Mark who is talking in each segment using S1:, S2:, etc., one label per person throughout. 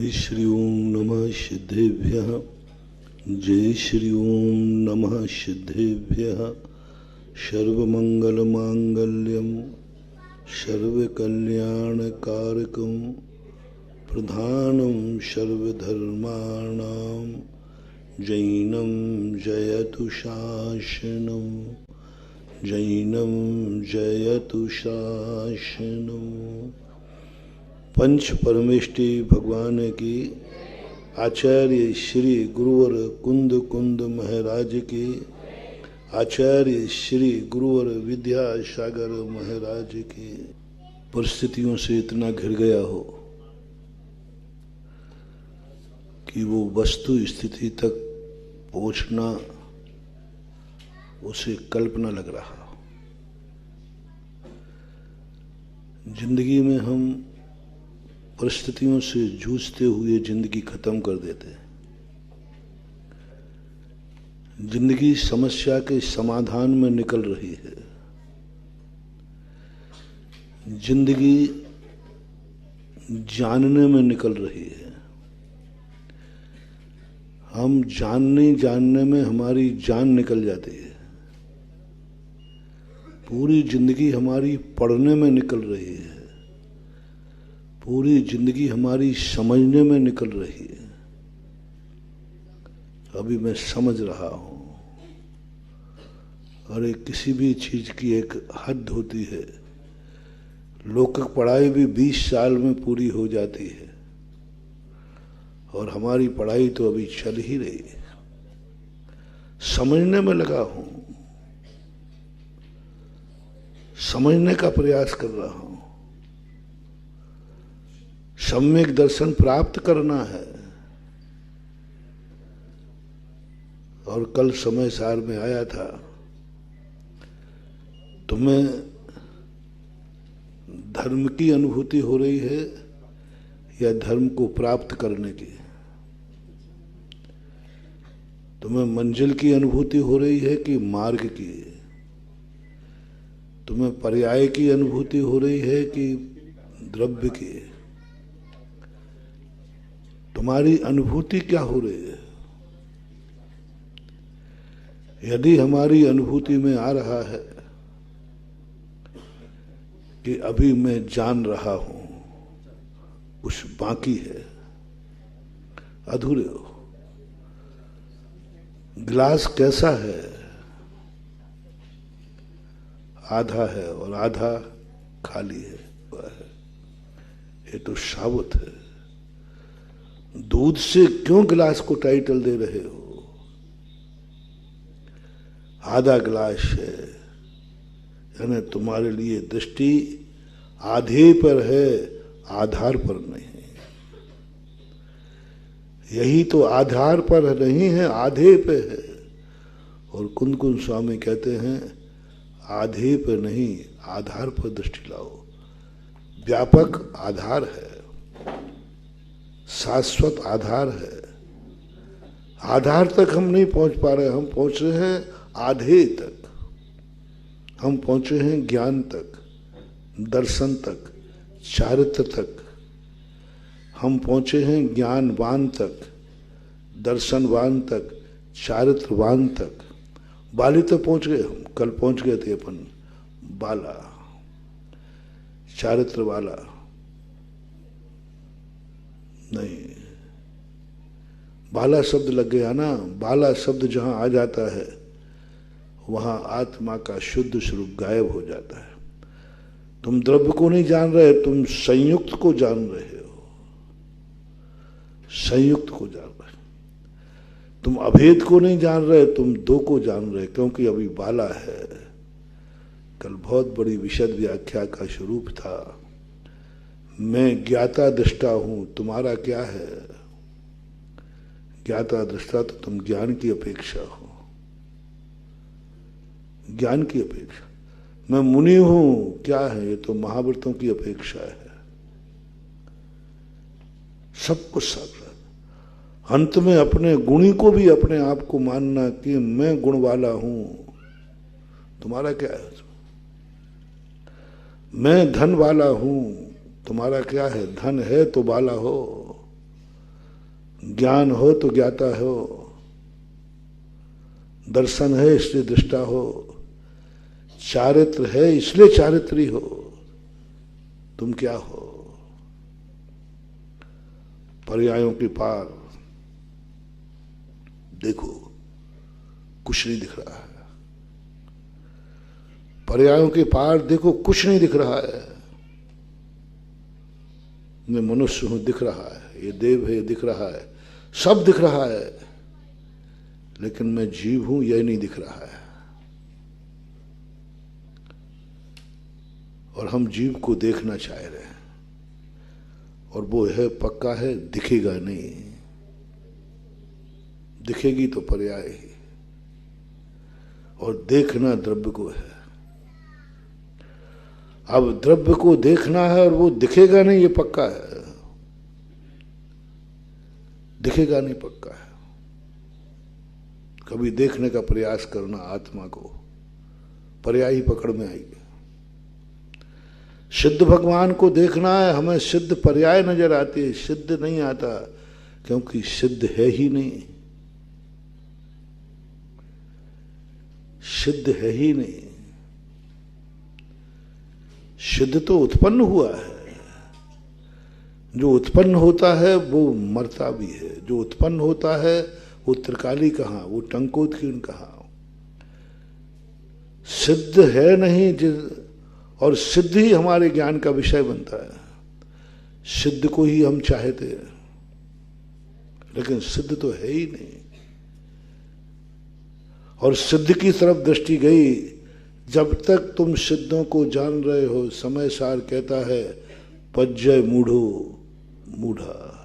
S1: श्री ओम नमः सिद्धेभ्यः। जय श्री ओम नमः सिद्धेभ्यः। सर्वमंगलमांगल्यं सर्वकल्याणकारकं प्रधानं सर्वधर्माणां जैनं जयतु शासनं जैनं जयतु शासनं। पंच परमेष्टि भगवान की, आचार्य श्री गुरुवर कुंद कुंद महाराज की, आचार्य श्री गुरुवर विद्यासागर महाराज की। परिस्थितियों से इतना घिर गया हो कि वो वस्तु स्थिति तक पहुंचना उसे कल्पना लग रहा हो। जिंदगी में हम परिस्थितियों से जूझते हुए जिंदगी खत्म कर देते हैं। जिंदगी समस्या के समाधान में निकल रही है। जिंदगी जानने में निकल रही है। हम जानने में हमारी जान निकल जाती है। पूरी जिंदगी हमारी पढ़ने में निकल रही है। पूरी जिंदगी हमारी समझने में निकल रही है। अभी मैं समझ रहा हूं। अरे किसी भी चीज की एक हद होती है। लौकिक पढ़ाई भी 20 साल में पूरी हो जाती है और हमारी पढ़ाई तो अभी चल ही रही है। समझने में लगा हूं, समझने का प्रयास कर रहा हूं। सम्यक दर्शन प्राप्त करना है। और कल समय सार में आया था, तुम्हें धर्म की अनुभूति हो रही है या धर्म को प्राप्त करने की? तुम्हें मंजिल की अनुभूति हो रही है कि मार्ग की? तुम्हें पर्याय की अनुभूति हो रही है कि द्रव्य की? तुम्हारी अनुभूति क्या हो रही है? यदि हमारी अनुभूति में आ रहा है कि अभी मैं जान रहा हूं, कुछ बाकी है, अधूरे हो। गिलास कैसा है? आधा है और आधा खाली है। ये तो साबुत है। दूध से क्यों गिलास को टाइटल दे रहे हो? आधा गिलास है, यानी तुम्हारे लिए दृष्टि आधे पर है, आधार पर नहीं। यही तो आधार पर नहीं है, आधे पे है। और कुंद कुंद स्वामी कहते हैं आधे पर नहीं, आधार पर दृष्टि लाओ। व्यापक आधार है, शाश्वत आधार है। आधार तक हम नहीं पहुंच पा रहे। हम पहुंच रहे हैं आधे तक। हम पहुंचे हैं ज्ञान तक, दर्शन तक, चारित्र तक। हम पहुंचे हैं ज्ञानवान तक, दर्शनवान तक, चारित्रवान तक। बाली तो पहुंच गए हम। कल पहुंच गए थे अपन बाला, चारित्र वाला नहीं। बाला शब्द लग गया ना। बाला शब्द जहां आ जाता है वहां आत्मा का शुद्ध स्वरूप गायब हो जाता है। तुम द्रव्य को नहीं जान रहे, तुम संयुक्त को जान रहे हो। संयुक्त को जान रहे। तुम अभेद को नहीं जान रहे, तुम दो को जान रहे, क्योंकि अभी बाला है। कल बहुत बड़ी विशद व्याख्या का स्वरूप था। मैं ज्ञाता दृष्टा हूं, तुम्हारा क्या है? ज्ञाता दृष्टा तो तुम ज्ञान की अपेक्षा हो। ज्ञान की अपेक्षा। मैं मुनि हूं, क्या है? ये तो महाव्रतों की अपेक्षा है। सब कुछ साथ। अंत में अपने गुणी को भी अपने आप को मानना कि मैं गुण वाला हूं। तुम्हारा क्या है? मैं धन वाला हूं, तुम्हारा क्या है? धन है तो बाला हो। ज्ञान हो तो ज्ञाता हो, दर्शन है इसलिए दृष्टा हो, चारित्र है इसलिए चारित्री हो। तुम क्या हो? पर्यायों के पार देखो, कुछ नहीं दिख रहा है। पर्यायों के पार देखो, कुछ नहीं दिख रहा है। मैं मनुष्य हूं, दिख रहा है, ये देव है, ये दिख रहा है, सब दिख रहा है, लेकिन मैं जीव हूं, यह नहीं दिख रहा है। और हम जीव को देखना चाह रहे हैं, और वो है पक्का है, दिखेगा नहीं। दिखेगी तो पर्याय ही, और देखना द्रव्य को है। अब द्रव्य को देखना है और वो दिखेगा नहीं, ये पक्का है। दिखेगा नहीं, पक्का है। कभी देखने का प्रयास करना आत्मा को, पर्याय ही पकड़ में आएगी। सिद्ध भगवान को देखना है, हमें सिद्ध पर्याय नजर आती है, सिद्ध नहीं आता, क्योंकि सिद्ध है ही नहीं। सिद्ध है ही नहीं। सिद्ध तो उत्पन्न हुआ है। जो उत्पन्न होता है वो मरता भी है। जो उत्पन्न होता है वो त्रिकाली कहाँ, वो टंकोत्कीर्ण कहाँ। सिद्ध है नहीं, और सिद्ध ही हमारे ज्ञान का विषय बनता है। सिद्ध को ही हम चाहते हैं, लेकिन सिद्ध तो है ही नहीं। और सिद्ध की तरफ दृष्टि गई, जब तक तुम सिद्धों को जान रहे हो, समय सार कहता है पज्जय मूढ़ो मूढ़ा।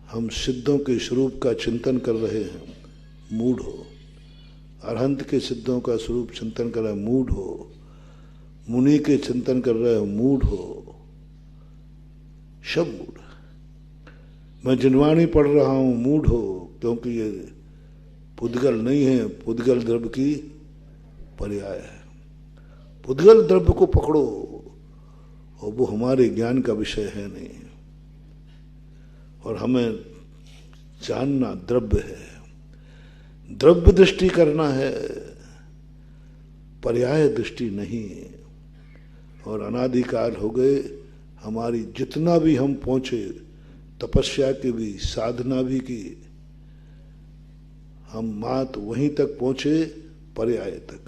S1: हम सिद्धों के स्वरूप का चिंतन कर रहे हैं, मूढ़ हो। अरहंत के सिद्धों का स्वरूप चिंतन कर रहे हैं, मूढ़ हो। मुनि के चिंतन कर रहे हो, मूढ़ हो। सब मूढ़। मैं जिनवाणी पढ़ रहा हूं, मूढ़ हो, क्योंकि ये पुद्गल नहीं है, पुद्गल द्रव्य की पर्याय है। पुद्गल द्रव्य को पकड़ो, और वो हमारे ज्ञान का विषय है नहीं। और हमें जानना द्रव्य है, द्रव्य दृष्टि करना है, पर्याय दृष्टि नहीं। और अनादिकाल हो गए हमारी, जितना भी हम पहुंचे, तपस्या की भी, साधना भी की, हम मात वहीं तक पहुंचे, पर्याय तक।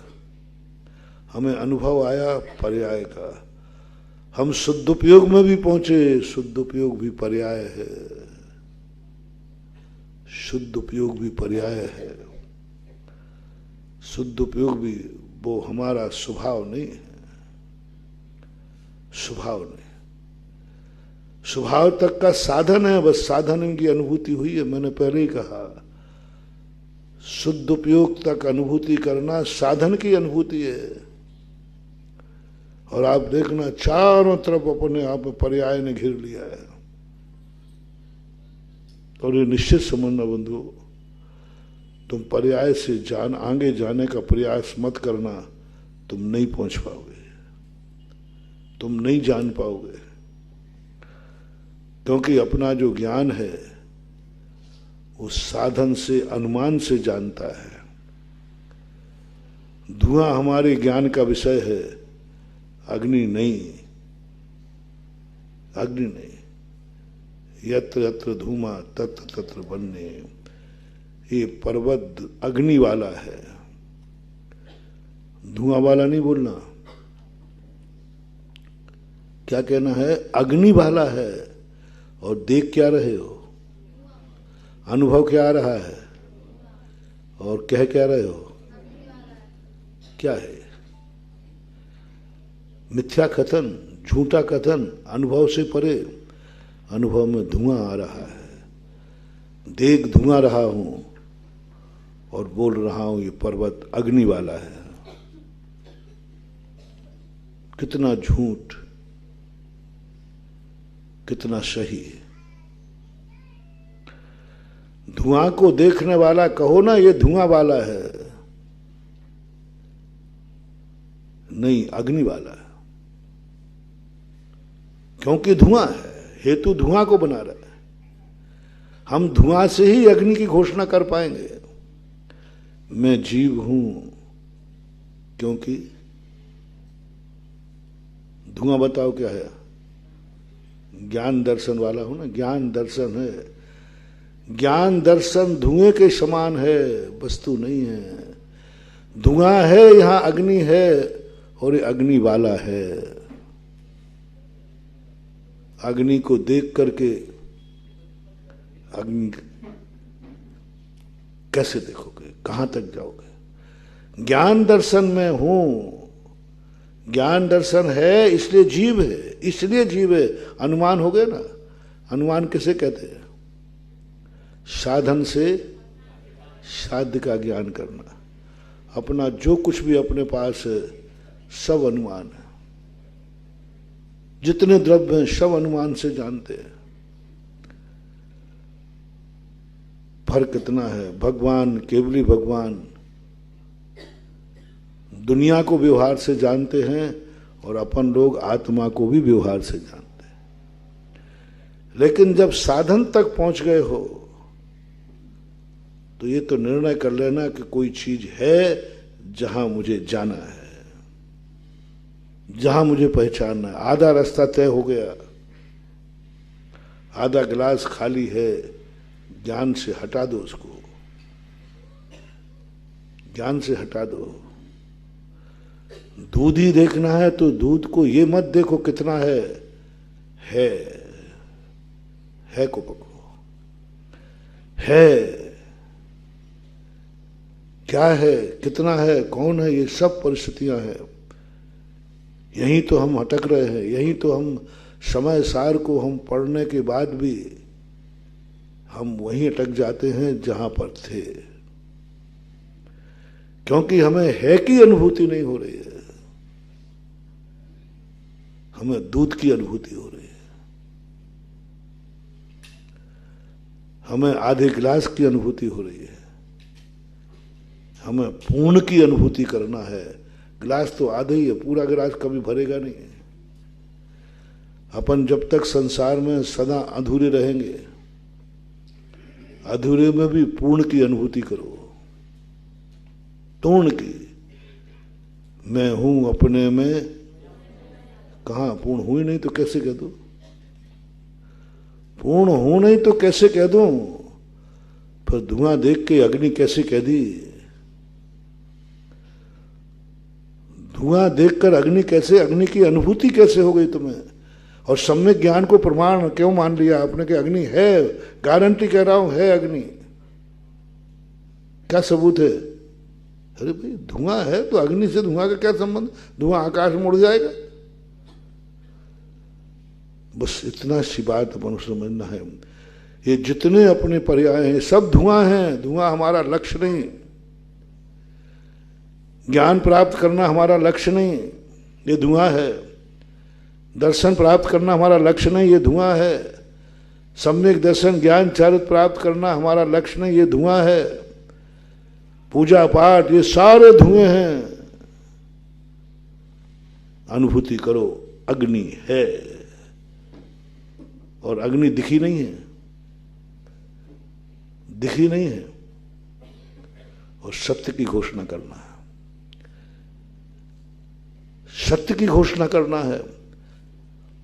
S1: हमें अनुभव आया पर्याय का। हम शुद्ध उपयोग में भी पहुंचे, शुद्ध उपयोग भी पर्याय है। शुद्ध उपयोग भी पर्याय है। शुद्ध उपयोग भी वो हमारा स्वभाव नहीं है। स्वभाव नहीं, स्वभाव तक का साधन है, बस साधन की अनुभूति हुई है। मैंने पहले ही कहा, शुद्ध उपयोग तक अनुभूति करना साधन की अनुभूति है। और आप देखना चारों तरफ अपने आप में पर्याय ने घिर लिया है। और ये निश्चित समझना बंधु, तुम पर्याय से आगे जाने का प्रयास मत करना, तुम नहीं पहुंच पाओगे, तुम नहीं जान पाओगे। क्योंकि अपना जो ज्ञान है वो साधन से, अनुमान से जानता है। धुआं हमारे ज्ञान का विषय है, अग्नि नहीं। अग्नि नहीं। यत्र यत्र धूमा तत्र तत्र बन्ने। ये पर्वत अग्नि वाला है, धुआं वाला नहीं बोलना। क्या कहना है? अग्नि वाला है। और देख क्या रहे हो? अनुभव क्या आ रहा है? और कह क्या रहे हो? क्या है? मिथ्या कथन, झूठा कथन, अनुभव से परे। अनुभव में धुआं आ रहा है, देख धुआं रहा हूं और बोल रहा हूं ये पर्वत अग्नि वाला है। कितना झूठ, कितना सही। धुआं को देखने वाला कहो ना ये धुआं वाला है, नहीं अग्नि वाला है। क्योंकि धुआं है, हेतु धुआं को बना रहा है। हम धुआं से ही अग्नि की घोषणा कर पाएंगे। मैं जीव हूं क्योंकि धुआं बताओ क्या है? ज्ञान दर्शन वाला हूं ना, ज्ञान दर्शन है। ज्ञान दर्शन धुएं के समान है, वस्तु नहीं है। धुआं है, यहां अग्नि है और ये अग्नि वाला है। अग्नि को देख करके अग्नि कैसे देखोगे, कहां तक जाओगे? ज्ञान दर्शन में हूं, ज्ञान दर्शन है इसलिए जीव है, इसलिए जीव है। अनुमान हो गया ना? अनुमान किसे कहते हैं? साधन से साध्य का ज्ञान करना। अपना जो कुछ भी अपने पास है सब अनुमान है। जितने द्रव्य हैं सब अनुमान से जानते हैं। फर्क कितना है? भगवान, केवली भगवान दुनिया को व्यवहार से जानते हैं और अपन लोग आत्मा को भी व्यवहार से जानते हैं। लेकिन जब साधन तक पहुंच गए हो तो ये तो निर्णय कर लेना कि कोई चीज है जहां मुझे जाना है, जहां मुझे पहचानना है। आधा रास्ता तय हो गया, आधा गिलास खाली है, ज्ञान से हटा दो उसको, ज्ञान से हटा दो। दूध ही देखना है तो दूध को ये मत देखो कितना है को पकड़ो। है क्या है, कितना है, कौन है, ये सब परिस्थितियां हैं। यहीं तो हम अटक रहे हैं, यहीं तो हम समय सार को हम पढ़ने के बाद भी हम वहीं अटक जाते हैं जहां पर थे, क्योंकि हमें है की अनुभूति नहीं हो रही है, हमें दूध की अनुभूति हो रही है, हमें आधे गिलास की अनुभूति हो रही है, हमें पूर्ण की अनुभूति करना है। गिलास तो आधा ही है, पूरा गिलास कभी भरेगा नहीं। अपन जब तक संसार में सदा अधूरे रहेंगे, अधूरे में भी पूर्ण की अनुभूति करो, पूर्ण की। मैं हूं अपने में, कहां पूर्ण हुई नहीं तो कैसे कह दूं? पूर्ण हूं नहीं तो कैसे कह दूं? फिर धुआं देख के अग्नि कैसे कह दी? धुआं देखकर अग्नि कैसे, अग्नि की अनुभूति कैसे हो गई तुम्हें? और सम्यक ज्ञान को प्रमाण क्यों मान लिया आपने कि अग्नि है? गारंटी कह रहा हूं है अग्नि। क्या सबूत है? अरे भाई धुआं है तो अग्नि से धुआं का क्या संबंध? धुआं आकाश में उड़ जाएगा। बस इतना सी बात अपन समझना है। ये जितने अपने पर्याय हैं सब धुआं हैं। धुआं हमारा लक्ष्य नहीं, ज्ञान प्राप्त करना हमारा लक्ष्य नहीं, ये धुआं है। दर्शन प्राप्त करना हमारा लक्ष्य नहीं, ये धुआं है। सम्यक दर्शन ज्ञान चरित्र प्राप्त करना हमारा लक्ष्य नहीं, ये धुआं है। पूजा पाठ ये सारे धुएं हैं। अनुभूति करो अग्नि है, और अग्नि दिखी नहीं है, दिखी नहीं है। और सत्य की घोषणा करना है, सत्य की घोषणा करना है।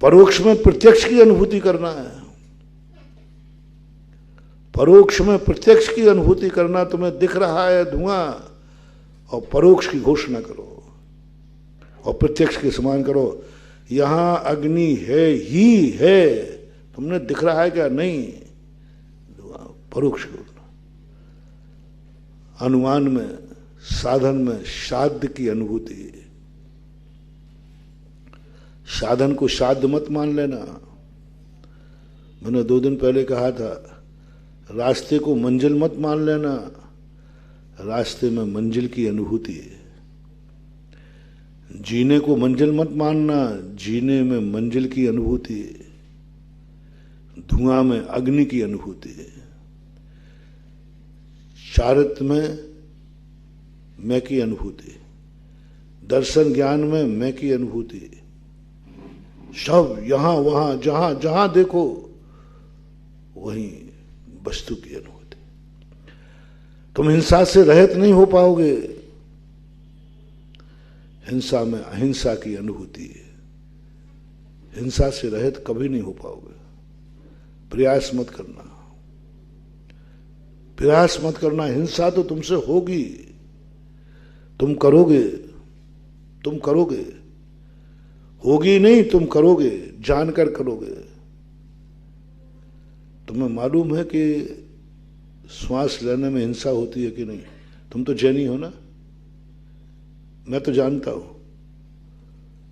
S1: परोक्ष में प्रत्यक्ष की अनुभूति करना है। परोक्ष में प्रत्यक्ष की अनुभूति करना। तुम्हें दिख रहा है धुआं, और परोक्ष की घोषणा करो और प्रत्यक्ष के समान करो। यहां अग्नि है ही है। तुमने दिख रहा है क्या? नहीं। धुआं परोक्ष घोषणा। अनुमान में, साधन में साध्य की अनुभूति। साधन को साध्य मत मान लेना। मैंने 2 दिन पहले कहा था, रास्ते को मंजिल मत मान लेना। रास्ते में मंजिल की अनुभूति है। जीने को मंजिल मत मानना, जीने में मंजिल की अनुभूति है। धुआं में अग्नि की अनुभूति है। चारित्र में मैं की अनुभूति, दर्शन ज्ञान में मैं की अनुभूति। सब यहां वहां जहां जहां देखो वहीं वस्तु की अनुभूति। तुम हिंसा से रहित नहीं हो पाओगे। हिंसा में अहिंसा की अनुभूति है। हिंसा से रहित कभी नहीं हो पाओगे। प्रयास मत करना, प्रयास मत करना। हिंसा तो तुमसे होगी, तुम करोगे, तुम करोगे, होगी नहीं, तुम करोगे, जानकर करोगे। तुम्हें मालूम है कि श्वास लेने में हिंसा होती है कि नहीं? तुम तो जैनी हो ना, मैं तो जानता हूं,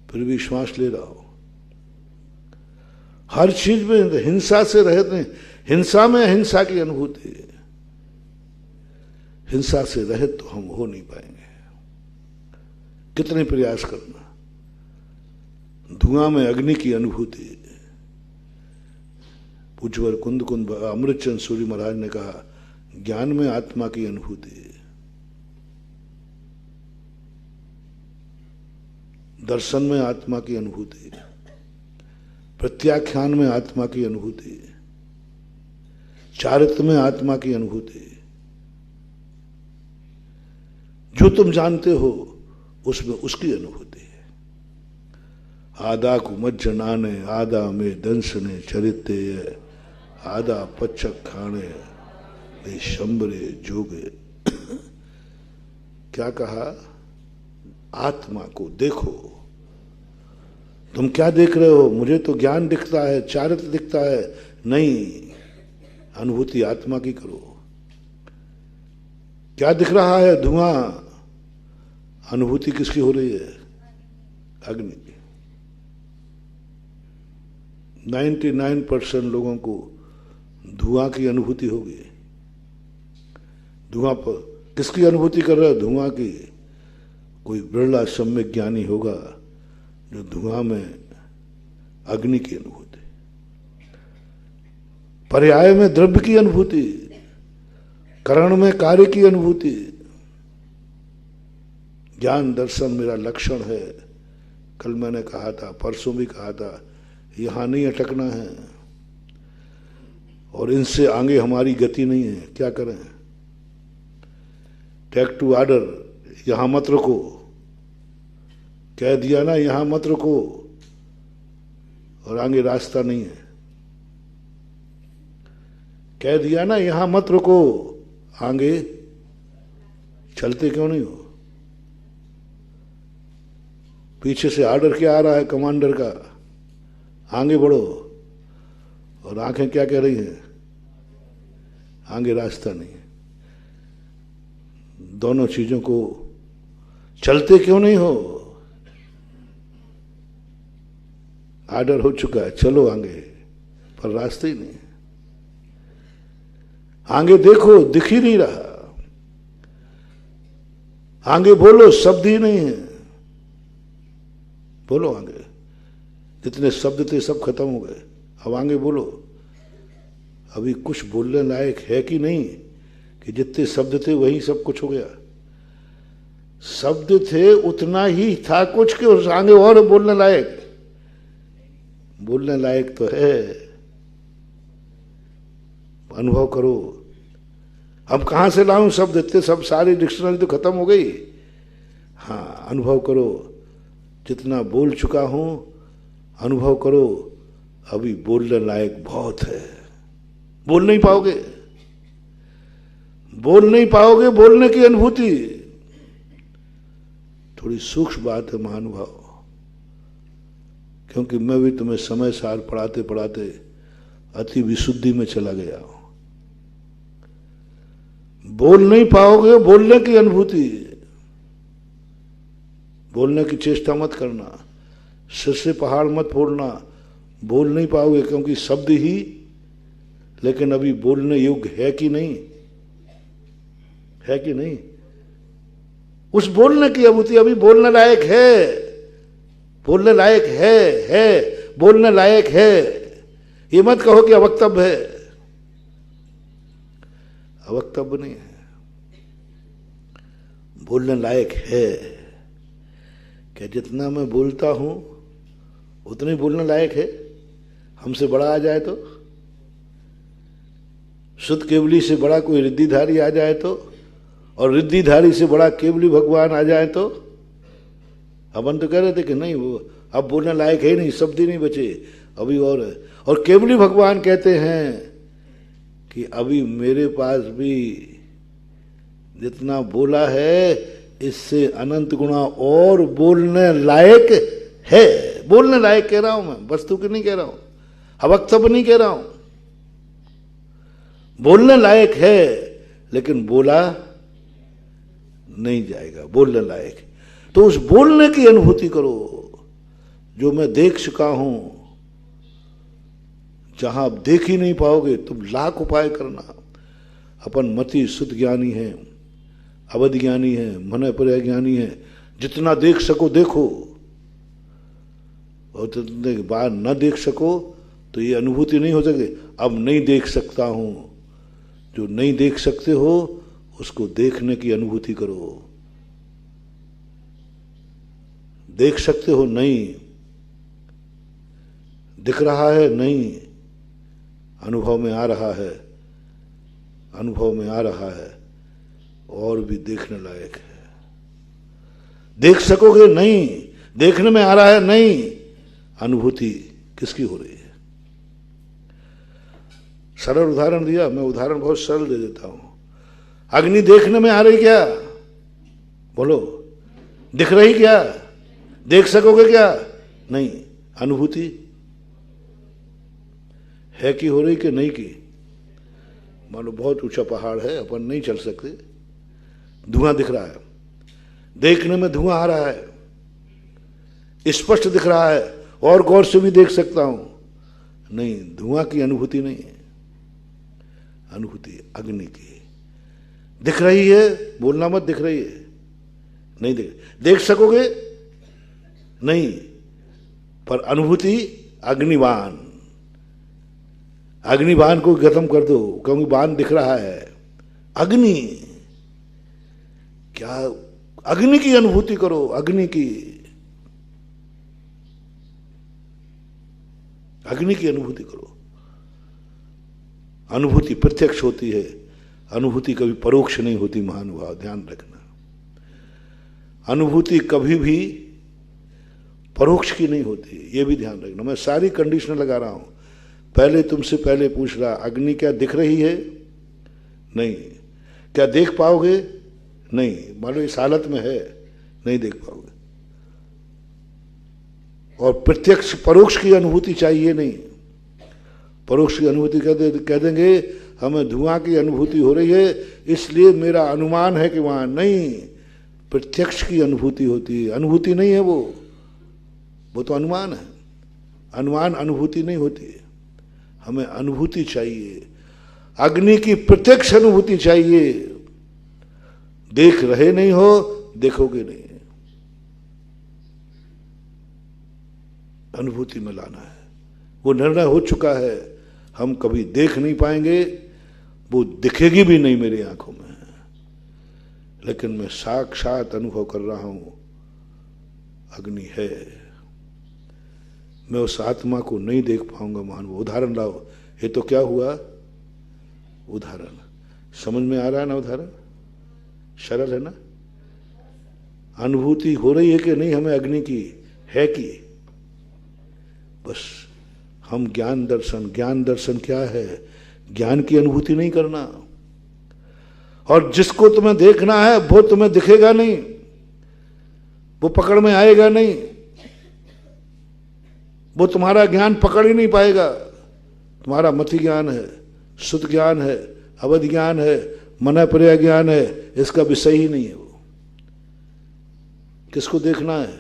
S1: फिर भी श्वास ले रहा हूं। हर चीज में हिंसा से रहित नहीं। हिंसा में अहिंसा की अनुभूति है। हिंसा से रहित तो हम हो नहीं पाएंगे, कितने प्रयास करना। धुआं में अग्नि की अनुभूति। पूज्यवर कुंद कुंद अमृतचंद सूरी महाराज ने कहा, ज्ञान में आत्मा की अनुभूति, दर्शन में आत्मा की अनुभूति, प्रत्याख्यान में आत्मा की अनुभूति, चारित्र में आत्मा की अनुभूति। जो तुम जानते हो उसमें उसकी अनुभूति है। आदा को मज्जनाने आदा में दंसने चरित्य आदा पच्चक खाने वे शंबरे जोगे। क्या कहा? आत्मा को देखो। तुम क्या देख रहे हो? मुझे तो ज्ञान दिखता है, चारित्र दिखता है। नहीं, अनुभूति आत्मा की करो। क्या दिख रहा है? धुआं। अनुभूति किसकी हो रही है? अग्नि की। 99% लोगों को धुआं की अनुभूति होगी। धुआं पर किसकी अनुभूति कर रहा है? धुआं की। कोई बिरला सम्यक ज्ञानी होगा जो धुआं में अग्नि की अनुभूति, पर्याय में द्रव्य की अनुभूति, करण में कार्य की अनुभूति। ज्ञान दर्शन मेरा लक्षण है। कल मैंने कहा था, परसों भी कहा था, यहां नहीं अटकना है और इनसे आगे हमारी गति नहीं है। क्या करें? टेक टू ऑर्डर, यहां मत रुको। कह दिया ना यहां मत रुको, और आगे रास्ता नहीं है। कह दिया ना यहां मत रुको, आगे चलते क्यों नहीं हो? पीछे से ऑर्डर क्या आ रहा है कमांडर का? आगे बढ़ो, और आंखें क्या कह रही हैं? आगे रास्ता नहीं है। दोनों चीजों को चलते क्यों नहीं हो? ऑर्डर हो चुका है, चलो आगे, पर रास्ते ही नहीं। आगे देखो, दिख ही नहीं रहा। आगे बोलो, शब्द ही नहीं है। बोलो आगे। जितने शब्द थे सब खत्म हो गए, अब आगे बोलो। अभी कुछ बोलने लायक है कि नहीं? कि जितने शब्द थे वही सब कुछ हो गया। शब्द थे उतना ही था कुछ के उस आगे और बोलने लायक। बोलने लायक तो है, अनुभव करो। अब कहां से लाऊं शब्द? इतने सब सारी डिक्शनरी तो खत्म हो गई। हाँ, अनुभव करो। जितना बोल चुका हूं अनुभव करो। अभी बोलने लायक बहुत है। बोल नहीं पाओगे, बोल नहीं पाओगे। बोलने की अनुभूति थोड़ी सूक्ष्म बात है महानुभाव। क्योंकि मैं भी तुम्हें समय सार पढ़ाते पढ़ाते अति विशुद्धि में चला गया हूं। बोल नहीं पाओगे, बोलने की अनुभूति। बोलने की चेष्टा मत करना, सिर से पहाड़ मत फोड़ना। बोल नहीं पाओगे क्योंकि शब्द ही, लेकिन अभी बोलने योग्य है कि नहीं? है कि नहीं? उस बोलने की अनुभूति अभी बोलने लायक है। बोलने लायक है, बोलने लायक है। ये मत कहो कि अवक्तव्य है। अवक्तव्य नहीं है, बोलने लायक है। क्या जितना मैं बोलता हूं उतने बोलने लायक है? हमसे बड़ा आ जाए तो शुद्ध केवली से बड़ा कोई रिद्धिधारी आ जाए तो, और रिद्धिधारी से बड़ा केवली भगवान आ जाए तो। अपन तो कह रहे थे कि नहीं, वो अब बोलने लायक है नहीं, शब्द ही नहीं बचे अभी। और केवली भगवान कहते हैं कि अभी मेरे पास भी जितना बोला है इससे अनंत गुणा और बोलने लायक है। बोलने लायक कह रहा हूं मैं, वस्तु की नहीं कह रहा हूं, अवक्तव्य नहीं कह रहा हूं। बोलने लायक है लेकिन बोला नहीं जाएगा, बोलने लायक। तो उस बोलने की अनुभूति करो जो मैं देख चुका हूं। जहां आप देख ही नहीं पाओगे तुम लाख उपाय करना। अपन मति शुद्ध ज्ञानी है, अवध ज्ञानी है, मन पर्याय ज्ञानी है। जितना देख सको देखो, और जितने बार न देख सको तो ये अनुभूति नहीं हो सके। अब नहीं देख सकता हूं, जो नहीं देख सकते हो उसको देखने की अनुभूति करो। देख सकते हो नहीं, दिख रहा है नहीं, अनुभव में आ रहा है, अनुभव में आ रहा है, और भी देखने लायक है। देख सकोगे नहीं, देखने में आ रहा है नहीं, अनुभूति किसकी हो रही है? सरल उदाहरण दिया, मैं उदाहरण बहुत सरल दे देता हूं। अग्नि देखने में आ रही क्या? बोलो, दिख रही क्या? देख सकोगे क्या? नहीं। अनुभूति है कि हो रही कि नहीं की? मान लो बहुत ऊंचा पहाड़ है, अपन नहीं चल सकते, धुआं दिख रहा है, देखने में धुआं आ रहा है, स्पष्ट दिख रहा है, और गौर से भी देख सकता हूं, नहीं, धुआं की अनुभूति नहीं है। अनुभूति अग्नि की। दिख रही है, बोलना मत, दिख रही है, नहीं देख सकोगे नहीं, पर अनुभूति अग्निबाण। अग्निबाण को खत्म कर दो, क्योंकि बाण दिख रहा है। अग्नि क्या? अग्नि की अनुभूति करो, अग्नि की, अग्नि की अनुभूति करो। अनुभूति प्रत्यक्ष होती है, अनुभूति कभी परोक्ष नहीं होती। महानुभाव ध्यान रखना, अनुभूति कभी भी परोक्ष की नहीं होती, ये भी ध्यान रखना। मैं सारी कंडीशन लगा रहा हूं। पहले तुमसे पहले पूछ रहा, अग्नि क्या दिख रही है? नहीं। क्या देख पाओगे? नहीं। मान लो इस हालत में है, नहीं देख पाओगे। और प्रत्यक्ष परोक्ष की अनुभूति चाहिए नहीं। परोक्ष की अनुभूति कह देंगे हमें धुआं की अनुभूति हो रही है इसलिए मेरा अनुमान है कि वहां नहीं। प्रत्यक्ष की अनुभूति होती है, अनुभूति नहीं है वो तो अनुमान है। अनुमान अनुभूति नहीं होती है, हमें अनुभूति चाहिए। अग्नि की प्रत्यक्ष अनुभूति चाहिए। देख रहे नहीं हो, देखोगे नहीं, अनुभूति में लाना है। वो निर्णय हो चुका है, हम कभी देख नहीं पाएंगे, वो दिखेगी भी नहीं मेरी आंखों में, लेकिन मैं साक्षात अनुभव कर रहा हूं अग्नि है। मैं उस आत्मा को नहीं देख पाऊंगा। महान उदाहरण लाओ। ये तो क्या हुआ? उदाहरण समझ में आ रहा है ना? उदाहरण सरल है ना? अनुभूति हो रही है कि नहीं हमें अग्नि की? है कि? बस हम ज्ञान दर्शन क्या है? ज्ञान की अनुभूति नहीं करना। और जिसको तुम्हें देखना है वो तुम्हें दिखेगा नहीं, वो पकड़ में आएगा नहीं, वो तुम्हारा ज्ञान पकड़ ही नहीं पाएगा। तुम्हारा मति ज्ञान है, शुद्ध ज्ञान है, अवध ज्ञान है, मन पर्याय ज्ञान है, इसका विषय ही नहीं है। वो किसको देखना है?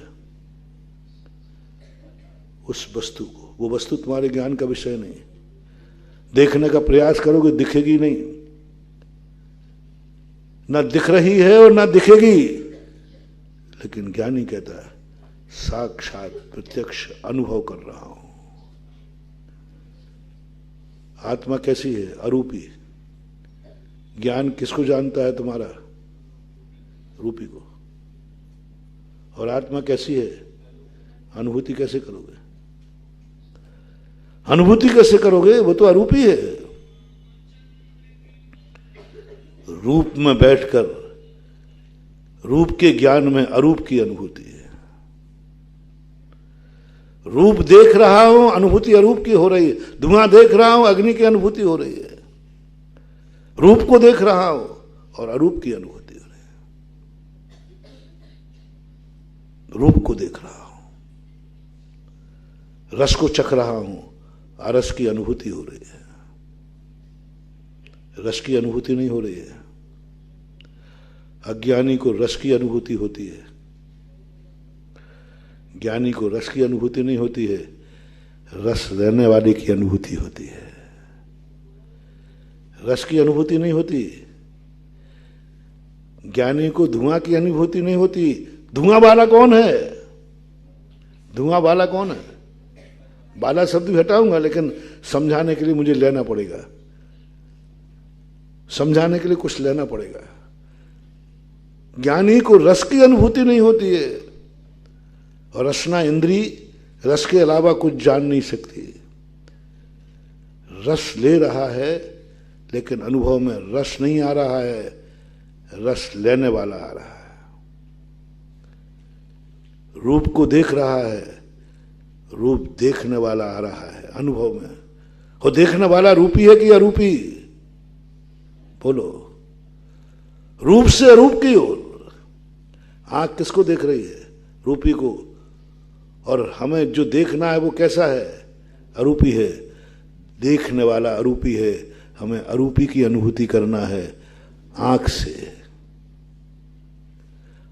S1: उस वस्तु को। वो वस्तु तुम्हारे ज्ञान का विषय नहीं। देखने का प्रयास करोगे, दिखेगी नहीं, ना दिख रही है और ना दिखेगी। लेकिन ज्ञानी कहता है साक्षात प्रत्यक्ष अनुभव कर रहा हूं। आत्मा कैसी है? अरूपी। ज्ञान किसको जानता है? तुम्हारा रूपी को। और आत्मा कैसी है? अनुभूति कैसे करोगे? अनुभूति कैसे करोगे? वो तो अरूपी है। रूप में बैठकर रूप के ज्ञान में अरूप की अनुभूति है। रूप देख रहा हूं, अनुभूति अरूप की हो रही है। धुआं देख रहा हूं, अग्नि की अनुभूति हो रही है। रूप को देख रहा हूं और अरूप की अनुभूति हो रही है। रूप को देख रहा हूं, रस को चख रहा हूं, अरस की अनुभूति हो रही है। रस की अनुभूति नहीं हो रही है। अज्ञानी को रस की अनुभूति होती है, ज्ञानी को रस की अनुभूति नहीं होती है। रस रहने वाले की अनुभूति होती है। रस की अनुभूति नहीं होती। ज्ञानी को धुआं की अनुभूति नहीं होती। धुआं वाला कौन है? धुआं वाला कौन है? बाला शब्द भी हटाऊंगा, लेकिन समझाने के लिए मुझे लेना पड़ेगा। समझाने के लिए कुछ लेना पड़ेगा। ज्ञानी को रस की अनुभूति नहीं होती है, और रसना इंद्री रस के अलावा कुछ जान नहीं सकती। रस ले रहा है, लेकिन अनुभव में रस नहीं आ रहा है, रस लेने वाला आ रहा है। रूप को देख रहा है, रूप देखने वाला आ रहा है अनुभव में। और देखने वाला रूपी है कि अरूपी? बोलो। रूप से अरूप की ओर। आंख किसको देख रही है? रूपी को। और हमें जो देखना है वो कैसा है? अरूपी है। देखने वाला अरूपी है, हमें अरूपी की अनुभूति करना है आंख से।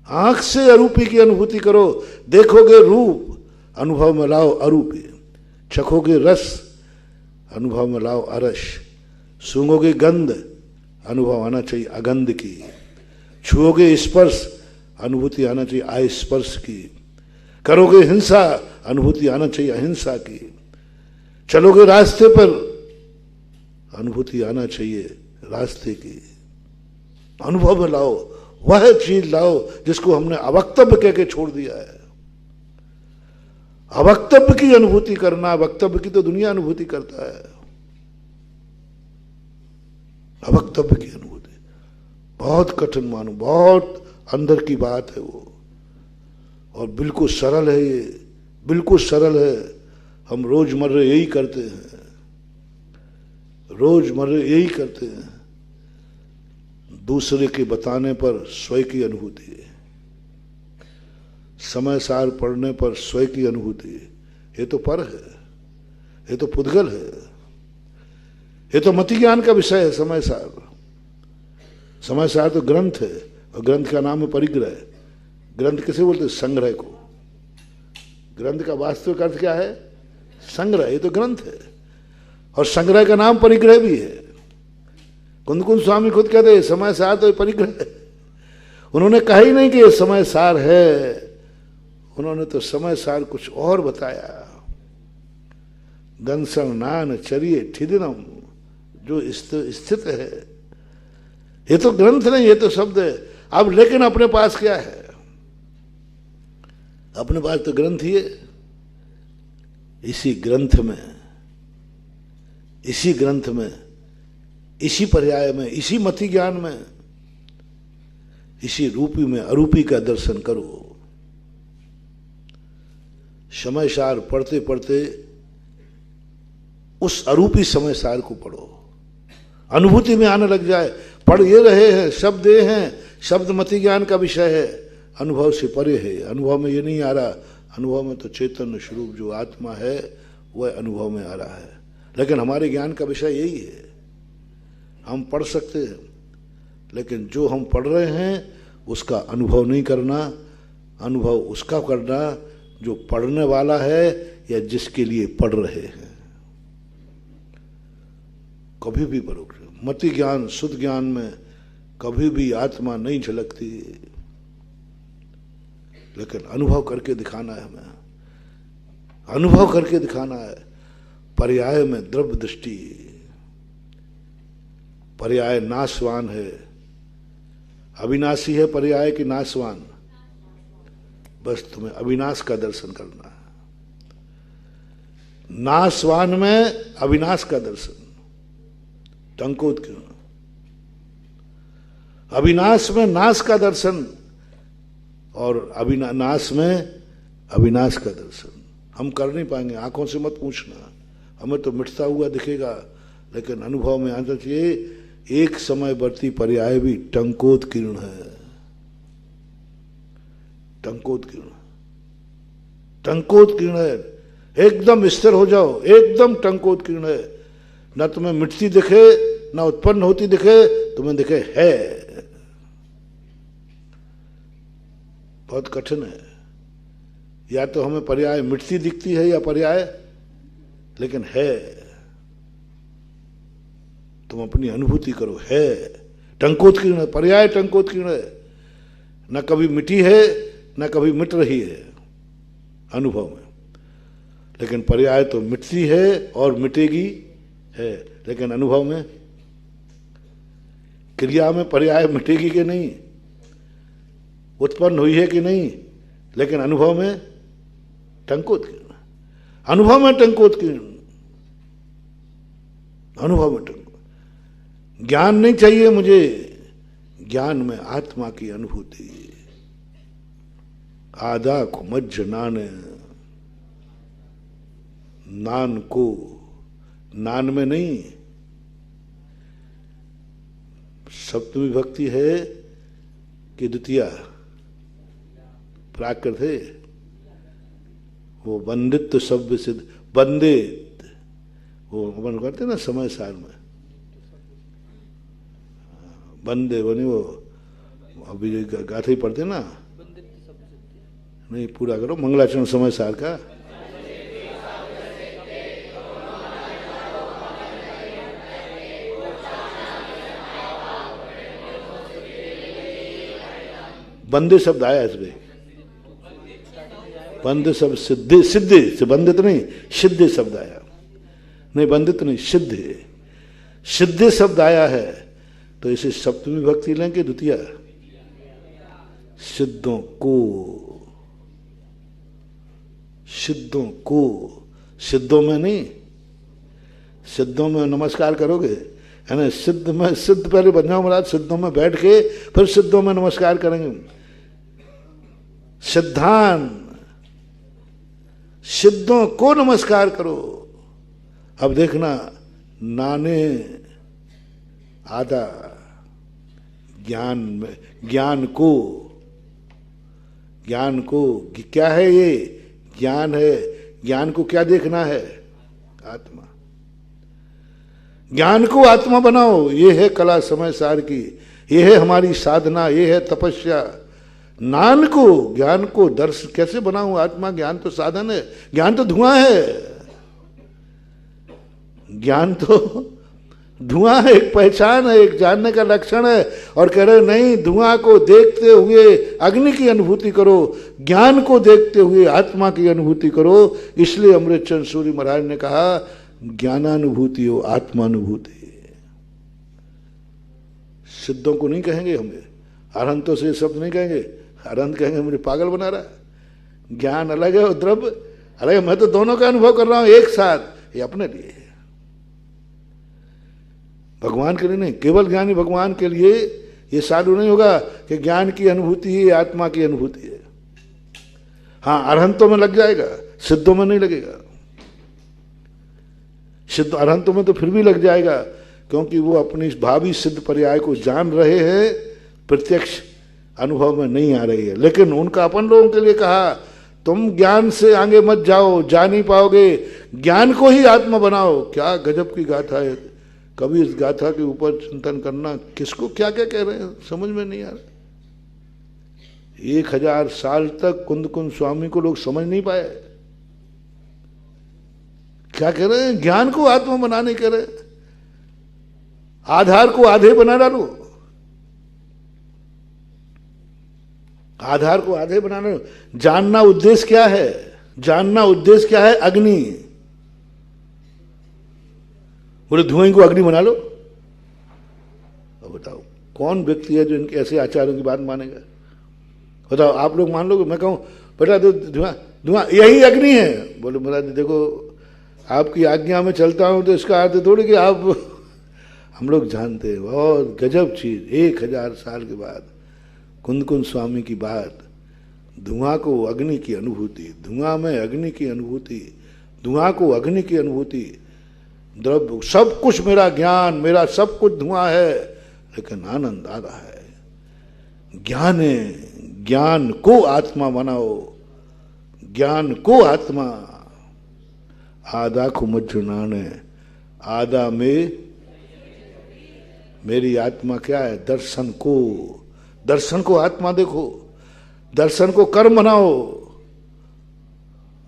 S1: आंख से अरूपी की अनुभूति करो। देखोगे रूप, अनुभव में लाओ अरूपी। चखोगे रस, अनुभव में लाओ अरस। सूंघोगे गंध, अनुभव आना चाहिए अगंध की। छुओगे स्पर्श, अनुभूति आना चाहिए अस्पर्श की। करोगे हिंसा, अनुभूति आना चाहिए अहिंसा की। चलोगे रास्ते पर, अनुभूति आना चाहिए रास्ते की। अनुभव में लाओ, वह चीज लाओ जिसको हमने अवक्तव्य कह के छोड़ दिया है। अवक्तव्य की अनुभूति करना, वक्तव्य की तो दुनिया अनुभूति करता है। अवक्तव्य की अनुभूति बहुत कठिन मानो, बहुत अंदर की बात है वो, और बिल्कुल सरल है ये, बिल्कुल सरल है। हम रोजमर्रा यही करते हैं, रोजमर्रा यही करते हैं। दूसरे के बताने पर स्वयं की अनुभूति, समय सार पढ़ने पर स्वयं की अनुभूति। ये तो पर है, ये तो पुद्गल है, ये तो मति ज्ञान का विषय है। समय सार, समय सार तो ग्रंथ है, और ग्रंथ का नाम है परिग्रह। ग्रंथ किसे बोलते हैं? संग्रह को। ग्रंथ का वास्तविक अर्थ क्या है? संग्रह। ये तो ग्रंथ है, और संग्रह का नाम परिग्रह भी है। कुंदकुंद स्वामी खुद कहते हैं समय सार तो परिग्रह है। उन्होंने कहा ही नहीं कि ये समय सार है, उन्होंने तो समय सार कुछ और बताया। दंसन नान चरिए ठिदिनम, जो स्थित है। ये तो ग्रंथ नहीं, ये तो शब्द है। अब लेकिन अपने पास क्या है? अपने पास तो ग्रंथ ही है। इसी ग्रंथ में, इसी ग्रंथ में, इसी पर्याय में, इसी मति ज्ञान में, इसी रूपी में अरूपी का दर्शन करो। समय सार पढ़ते पढ़ते उस अरूपी समय सार को पढ़ो, अनुभूति में आने लग जाए। पढ़ ये रहे हैं, शब्द ये हैं, शब्द मति ज्ञान का विषय है, अनुभव से परे है। अनुभव में ये नहीं आ रहा। अनुभव में तो चैतन्य स्वरूप जो आत्मा है वह अनुभव में आ रहा है। लेकिन हमारे ज्ञान का विषय यही है। हम पढ़ सकते हैं, लेकिन जो हम पढ़ रहे हैं उसका अनुभव नहीं करना। अनुभव उसका करना जो पढ़ने वाला है या जिसके लिए पढ़ रहे हैं। कभी भी पढ़ो। मति ज्ञान, शुद्ध ज्ञान में कभी भी आत्मा नहीं झलकती, लेकिन अनुभव करके दिखाना है हमें। अनुभव करके दिखाना है। पर्याय में द्रव्य दृष्टि, पर्याय नाशवान है। अविनाशी है पर्याय की नाशवान? बस तुम्हें अविनाश का दर्शन करना है। नाशवान में अविनाश का दर्शन। टंकोत क्यों? अविनाश में नाश का दर्शन और नाश में अविनाश का दर्शन हम कर नहीं पाएंगे। आंखों से मत पूछना, हमें तो मिटता हुआ दिखेगा, लेकिन अनुभव में आना चाहिए एक समय बढ़ती पर्याय भी टंकोत्कीर्ण है। टंकोत्कीर्ण, टंकोत्कीर्ण है, एकदम स्थिर हो जाओ, एकदम टंकोत्कीर्ण है। न तुम्हें मिटती दिखे, न उत्पन्न होती दिखे, तुम्हें दिखे है। बहुत कठिन है। या तो हमें पर्याय मिटती दिखती है या पर्याय लेकिन है। तुम अपनी अनुभूति करो, है। टंकोत्कीर्ण है, पर्याय टंकोत्कीर्ण है। न कभी मिटी है न कभी मिट रही है अनुभव में, लेकिन पर्याय तो मिटती है और मिटेगी है। लेकिन अनुभव में, क्रिया में पर्याय मिटेगी कि नहीं, उत्पन्न हुई है कि नहीं, लेकिन अनुभव में टंकोत्कीर्ण, अनुभव में टंकोत्कीर्ण, अनुभव में टंको। ज्ञान नहीं चाहिए मुझे, ज्ञान में आत्मा की अनुभूति। आधा को मज्ज नान, नान को, नान में नहीं। सप्तमी भक्ति है कि द्वितीया? प्राकृत है वो। बंदित शब्द सिद्ध, बंदित वो अपन करते ना समय सार में, बंदे बने वो। अभी गाथे ही पढ़ते ना, नहीं पूरा करो मंगलाचरण समय सार का। बंदे शब्द आया इसमें, बंद शब्द सिद्धि, सिद्धि से बंदित नहीं, सिद्धि शब्द आया। नहीं बंदित नहीं, सिद्धि, सिद्धि शब्द आया है। तो इसे सप्तमी भक्ति लेंगे द्वितीय? सिद्धों को, सिद्धों को, सिद्धों में नहीं। सिद्धों में नमस्कार करोगे है ना, सिद्ध में, सिद्ध पहले बन जाओ महाराज, सिद्धों में बैठ के फिर सिद्धों में नमस्कार करेंगे। सिद्धांत, सिद्धों को नमस्कार करो। अब देखना, नाने आधा ज्ञान में, ज्ञान को, ज्ञान को क्या है ये? ज्ञान है। ज्ञान को क्या देखना है? आत्मा। ज्ञान को आत्मा बनाओ, ये है कला समय सार की, ये है हमारी साधना, ये है तपस्या। नान को, ज्ञान को दर्श कैसे बनाऊं? आत्मा, ज्ञान तो साधन है, ज्ञान तो धुआं है, ज्ञान तो धुआं है, एक पहचान है, एक जानने का लक्षण है। और कह रहे नहीं, धुआं को देखते हुए अग्नि की अनुभूति करो, ज्ञान को देखते हुए आत्मा की अनुभूति करो। इसलिए अमृतचंद सूरी महाराज ने कहा ज्ञानानुभूति हो आत्मानुभूति। सिद्धों को नहीं कहेंगे हमें, अरहंतों से शब्द नहीं कहेंगे। अरहंत कहेंगे मुझे पागल बना रहा है, ज्ञान अलग है और द्रव्य अलग है, मैं तो दोनों का अनुभव कर रहा हूं एक साथ। ये अपने लिए, भगवान के लिए नहीं। केवल ज्ञानी भगवान के लिए ये साधु नहीं होगा कि ज्ञान की अनुभूति ही आत्मा की अनुभूति है। हाँ, अरहंतों में लग जाएगा, सिद्धों में नहीं लगेगा। सिद्ध अरहंतों में तो फिर भी लग जाएगा, क्योंकि वो अपनी भावी सिद्ध पर्याय को जान रहे हैं, प्रत्यक्ष अनुभव में नहीं आ रही है। लेकिन उनका अपन लोगों के लिए कहा तुम ज्ञान से आगे मत जाओ, जा नहीं पाओगे, ज्ञान को ही आत्मा बनाओ। क्या गजब की गाथा है। कभी इस गाथा के ऊपर चिंतन करना, किसको क्या क्या कह रहे हैं समझ में नहीं आ रहा। 1000 साल तक कुंद कुंद स्वामी को लोग समझ नहीं पाए। क्या कह रहे हैं? ज्ञान को आत्मा बनाने कह रहे हैं, आधार को आधे बना डालो, आधार को आधे बना डालो। जानना उद्देश्य क्या है? जानना उद्देश्य क्या है? अग्नि। बोले धुएं को अग्नि बना लो। अब बताओ कौन व्यक्ति है जो इनके ऐसे आचार्यों की बात मानेगा? बताओ, आप लोग मान लोगे? मैं कहूं बेटा धुआं, धुआं यही अग्नि है। बोले महाराज देखो, आपकी आज्ञा में चलता हूं तो इसका अर्थ थोड़ी कि हम लोग जानते हैं, बहुत गजब चीज। 1000 साल के बाद कुंद कुंद स्वामी की बात, धुआं को अग्नि की अनुभूति, धुआं में अग्नि की अनुभूति, धुआं को अग्नि की अनुभूति, द्रव्य सब कुछ मेरा ज्ञान, मेरा सब कुछ धुआं है, लेकिन आनंद आ रहा है। ज्ञान है, ज्ञान को आत्मा बनाओ, ज्ञान को आत्मा। आधा को मज्जुनाने, आधा में मेरी आत्मा क्या है? दर्शन को, दर्शन को आत्मा देखो, दर्शन को कर्म बनाओ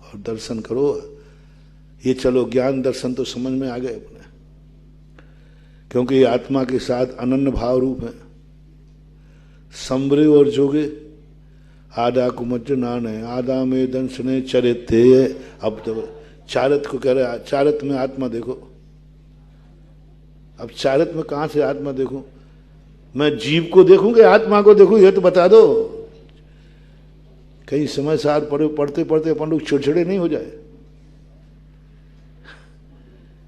S1: और दर्शन करो। ये चलो ज्ञान दर्शन तो समझ में आ गए अपने, क्योंकि ये आत्मा के साथ अनन्य भाव रूप है। संबरे और जोगे आधा कुमज नाने, आधा में दंशने चरित्य। अब तो चारत को कह रहे, चारत में आत्मा देखो। अब चारत में कहां से आत्मा देखूं? मैं जीव को देखूं कि आत्मा को देखूं? ये तो बता दो। कहीं समय सार पढ़ते पढ़ते अपन लोग चिड़चिड़े नहीं हो जाए।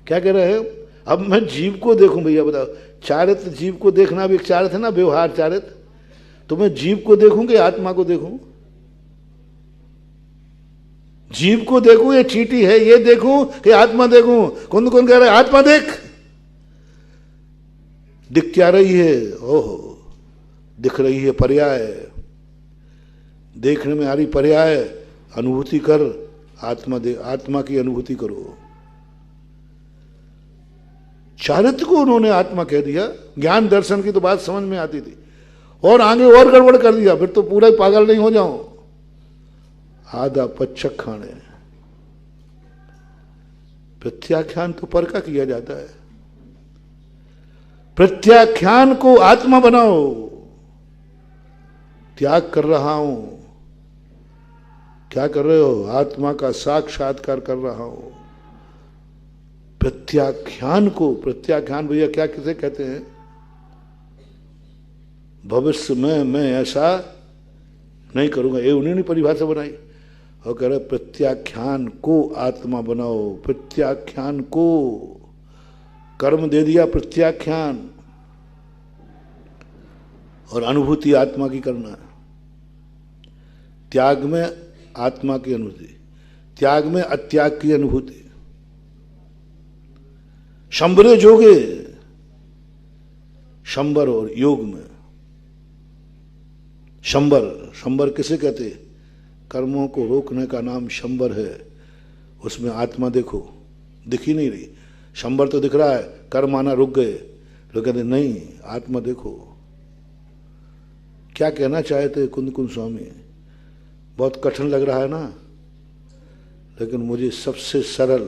S1: क्या कह रहे हैं? अब मैं जीव को देखूं भैया, बताओ। चारित्र जीव को देखना भी एक चारित्र है ना, व्यवहार चारित्र। तो मैं जीव को देखूं कि आत्मा को देखूं? जीव को देखूं, ये चींटी है ये देखूं कि आत्मा देखूं? कौन कौन कह रहे हैं आत्मा देख? दिख क्या रही है? ओहो, दिख रही है पर्याय, देखने में आ रही पर्याय। अनुभूति कर, आत्मा दे, आत्मा की अनुभूति करो। चारित्र को उन्होंने आत्मा कह दिया। ज्ञान दर्शन की तो बात समझ में आती थी, और आगे और गड़बड़ कर दिया, फिर तो पूरा ही पागल नहीं हो जाऊं। आधा पच्चक खाने, प्रत्याख्यान तो पर का किया जाता है। प्रत्याख्यान को आत्मा बनाओ। त्याग कर रहा हूं, क्या कर रहे हो? आत्मा का साक्षात्कार कर रहा हूं। प्रत्याख्यान को, प्रत्याख्यान भैया क्या किसे कहते हैं? भविष्य में मैं ऐसा नहीं करूंगा, ये उन्होंने परिभाषा बनाई। और कह रहे प्रत्याख्यान को आत्मा बनाओ। प्रत्याख्यान को कर्म दे दिया, प्रत्याख्यान, और अनुभूति आत्मा की करना। त्याग में आत्मा की अनुभूति, त्याग में अत्याग की अनुभूति। शंबरे जोगे, शंबर और योग में। शंबर, शंबर किसे कहते? कर्मों को रोकने का नाम शंबर है। उसमें आत्मा देखो, दिख ही नहीं रही। शंबर तो दिख रहा है, कर्म आना रुक गए, लोग कहते नहीं आत्मा देखो। क्या कहना चाहते कुंद कुंद स्वामी? बहुत कठिन लग रहा है ना, लेकिन मुझे सबसे सरल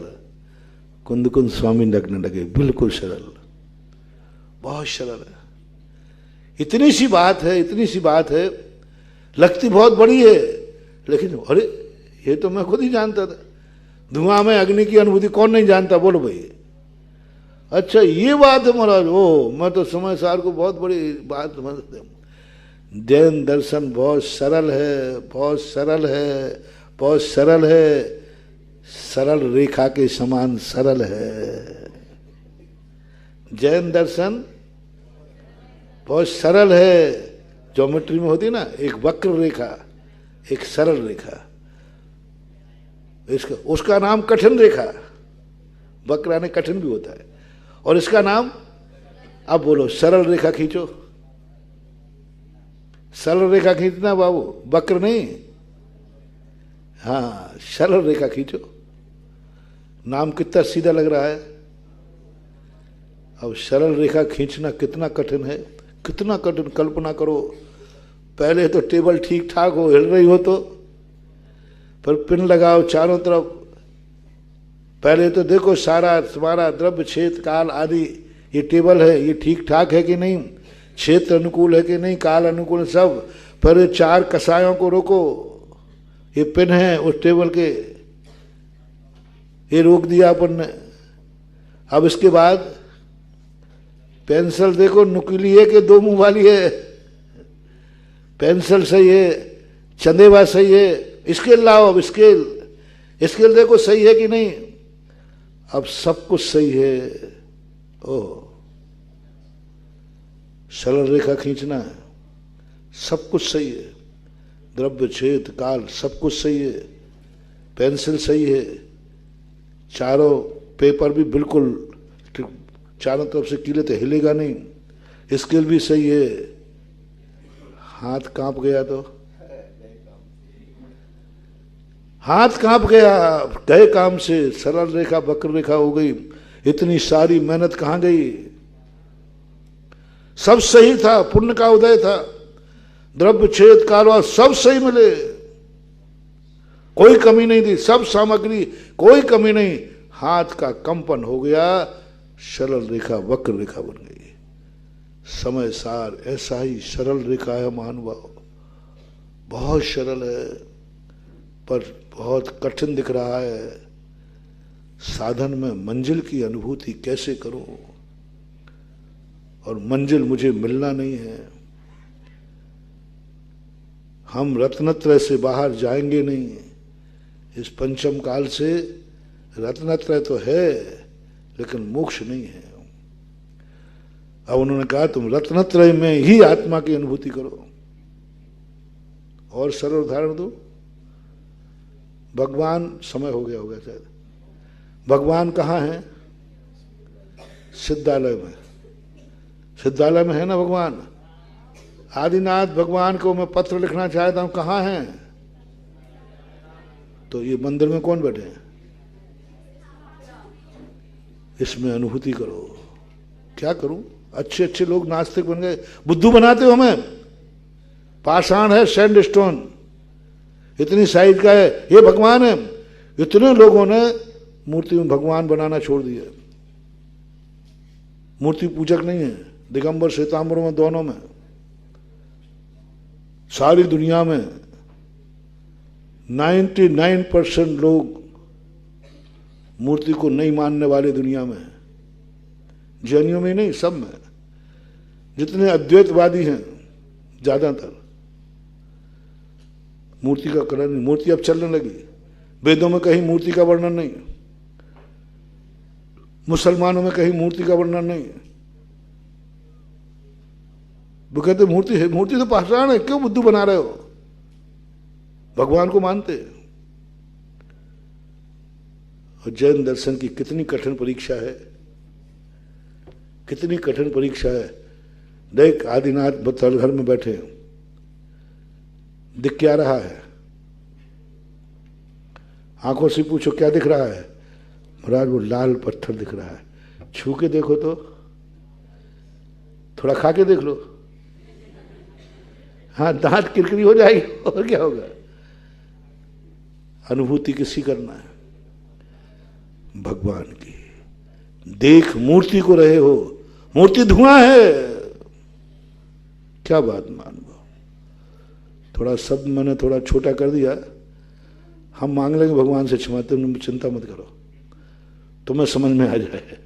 S1: कुंद कुंद स्वामी लगने लगे। बिल्कुल सरल, बहुत सरल है। इतनी सी बात है, इतनी सी बात है, लगती बहुत बड़ी है, लेकिन अरे ये तो मैं खुद ही जानता था। धुआं में अग्नि की अनुभूति कौन नहीं जानता? बोलो भाई। अच्छा ये बात है महाराज। ओ, मैं तो समय सार को बहुत बड़ी बात समझते हूँ। जैन दर्शन बहुत सरल है, बहुत सरल है, बहुत सरल है। सरल रेखा के समान सरल है। जैन दर्शन बहुत सरल है। ज्योमेट्री में होती है ना, एक वक्र रेखा, एक सरल रेखा। इसका उसका नाम कठिन रेखा। वक्र यानी कठिन भी होता है, और इसका नाम, अब बोलो सरल रेखा खींचो। सरल रेखा खींचना बाबू, वक्र नहीं। हाँ, सरल रेखा खींचो। नाम कितना सीधा लग रहा है। अब सरल रेखा खींचना कितना कठिन है, कितना कठिन। कल्पना करो, पहले तो टेबल ठीक ठाक हो, हिल रही हो तो, पर पिन लगाओ चारों तरफ। पहले तो देखो सारा तुम्हारा द्रव्य क्षेत्र काल आदि, ये टेबल है ये ठीक ठाक है कि नहीं, क्षेत्र अनुकूल है कि नहीं, काल अनुकूल, सब। पर 4 कसायों को रोको। ये पिन है उस टेबल के, ये रोक दिया अपन ने। अब इसके बाद पेंसिल देखो, नुकीली है कि 2 मुंह वाली है? पेंसिल सही है, चंदेवा सही है। स्केल लाओ, अब स्केल, स्केल देखो सही है कि नहीं। अब सब कुछ सही है। ओह, सरल रेखा खींचना है, सब कुछ सही है, द्रव्य छेद काल सब कुछ सही है, पेंसिल सही है, चारों पेपर भी बिल्कुल चारों तरफ से कीले तो हिलेगा नहीं, स्केल भी सही है। हाथ कांप गया तो हाथ कांप गया, गए काम से, सरल रेखा वक्र रेखा हो गई, इतनी सारी मेहनत कहां गई? सब सही था, पुण्य का उदय था, द्रव्य छेद काल सब सही मिले, कोई कमी नहीं थी, सब सामग्री कोई कमी नहीं, हाथ का कंपन हो गया, सरल रेखा वक्र रेखा बन गई। समय सार ऐसा ही सरल रेखा है महानुभाव, बहुत सरल है पर बहुत कठिन दिख रहा है। साधन में मंजिल की अनुभूति कैसे करूं, और मंजिल मुझे मिलना नहीं है। हम रत्नत्रय से बाहर जाएंगे नहीं, इस पंचम काल से रत्नत्रय तो है लेकिन मोक्ष नहीं है। अब उन्होंने कहा तुम रत्नत्रय में ही आत्मा की अनुभूति करो। और सरल उदाहरण दो, भगवान, समय हो गया होगा शायद, भगवान कहाँ है? सिद्धालय में, सिद्धालय में है ना भगवान। आदिनाथ भगवान को मैं पत्र लिखना चाहता हूं, कहाँ हैं? तो ये मंदिर में कौन बैठे हैं? इसमें अनुभूति करो। क्या करूं? अच्छे अच्छे लोग नास्तिक बन गए, बुद्धू बनाते हो हमें। पाषाण है, सैंड स्टोन, इतनी साइज का है, ये भगवान है। इतने लोगों ने मूर्ति में भगवान बनाना छोड़ दिया, मूर्ति पूजक नहीं है, दिगंबर श्वेतांबर में दोनों में। सारी दुनिया में 99% लोग मूर्ति को नहीं मानने वाले दुनिया में, जैनियों में नहीं, सब में। जितने अद्वैतवादी हैं ज्यादातर मूर्ति का कलर नहीं, मूर्ति अब चलने लगी। वेदों में कहीं मूर्ति का वर्णन नहीं, मुसलमानों में कहीं मूर्ति का वर्णन नहीं। वो कहते मूर्ति है, मूर्ति तो पाषाण है, क्यों बुद्धू बना रहे हो? भगवान को मानते। और जैन दर्शन की कितनी कठिन परीक्षा है, कितनी कठिन परीक्षा है। देख, आदिनाथ बत्तल घर में बैठे, दिख क्या रहा है? आंखों से पूछो क्या दिख रहा है? महाराज वो लाल पत्थर दिख रहा है। छू के देखो तो, थोड़ा खा के देख लो, हाँ दांत किरकिरी हो जाएगी, और क्या होगा? अनुभूति किसी करना है? भगवान की। देख मूर्ति को रहे हो, मूर्ति धुआं है। क्या बात मान लो, थोड़ा शब्द मैंने थोड़ा छोटा कर दिया, हम मांग लेंगे भगवान से क्षमा, तुम चिंता मत करो, तुम्हें समझ में आ जाए।